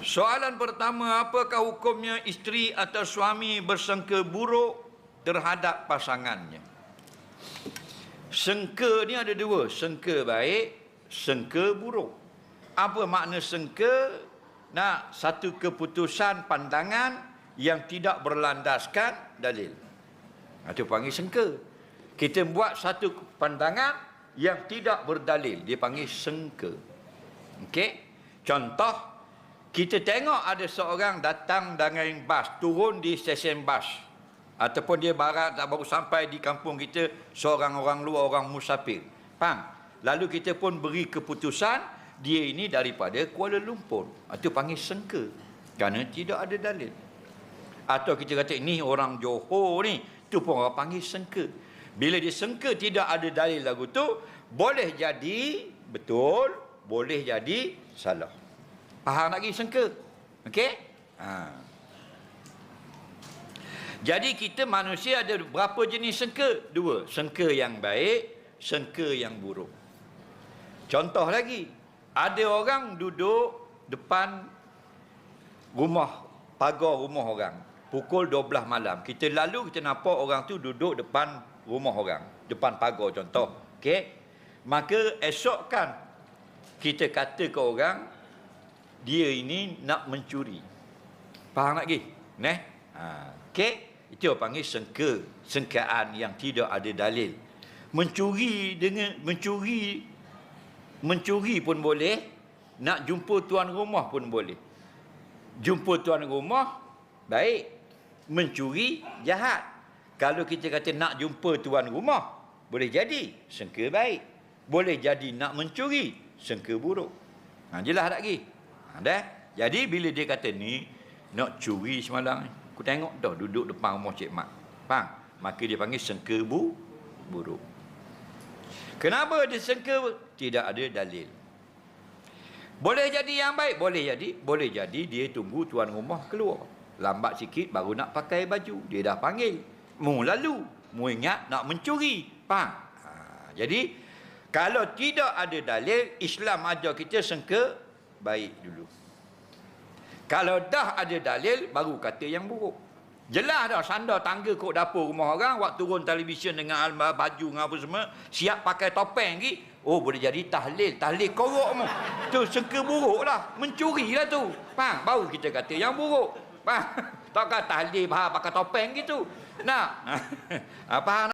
Soalan pertama, apakah hukumnya isteri atau suami bersengke buruk terhadap pasangannya? Sengke ni ada dua, sengke baik, sengke buruk. Apa makna sengke? Nah, satu keputusan pandangan yang tidak berlandaskan dalil. Itu panggil sengke. Kita buat satu pandangan yang tidak berdalil, dia panggil sengke. Okey? Contoh, kita tengok ada seorang datang dengan bas, turun di stesen bas, ataupun dia baru sampai di kampung kita, seorang orang luar, orang musafir. Faham? Lalu kita pun beri keputusan dia ini daripada Kuala Lumpur. Itu panggil sengke, kerana tidak ada dalil. Atau kita kata ini orang Johor ni, itu pun orang panggil sengke. Bila dia sengke tidak ada dalil lagu tu, boleh jadi betul, boleh jadi salah. Faham lagi sengke? Okey? Jadi kita manusia ada berapa jenis sengke? Dua. Sengke yang baik, sengke yang buruk. Contoh lagi, ada orang duduk depan rumah, pagar rumah orang, pukul 12 malam. Kita lalu, kita nampak orang tu duduk depan rumah orang, depan pagar contoh. Okey? Maka esok kan kita kata ke orang, dia ini nak mencuri. Faham lagi? Okey? Itu panggil sengke, sengkaan yang tidak ada dalil. Mencuri pun boleh, nak jumpa tuan rumah pun boleh. Jumpa tuan rumah baik, mencuri jahat. Kalau kita kata nak jumpa tuan rumah, boleh jadi sengke baik, boleh jadi nak mencuri sengke buruk. Jelas tak lagi? Dah. Jadi bila dia kata ni nak curi semalam, aku tengok dah duduk depan rumah Cik Mat. Faham? Maka dia panggil sengke buruk. Kenapa dia sengke? Tidak ada dalil. Boleh jadi yang baik, boleh jadi dia tunggu tuan rumah keluar. Lambat sikit baru nak pakai baju, dia dah panggil. Mu lalu, mu ingat nak mencuri. Faham? Jadi kalau tidak ada dalil, Islam ajar kita sengke baik dulu. Kalau dah ada dalil, baru kata yang buruk. Jelas dah, sandar tangga kot dapur rumah orang, waktu turun televisyen dengan baju dengan apa semua, siap pakai topeng lagi. Oh, boleh jadi tahlil korok mu. Tu sengke buruk lah, mencuri lah tu. Faham? Baru kita kata yang buruk. Faham? Takkan tahlil pakai topeng gitu. Nah, faham?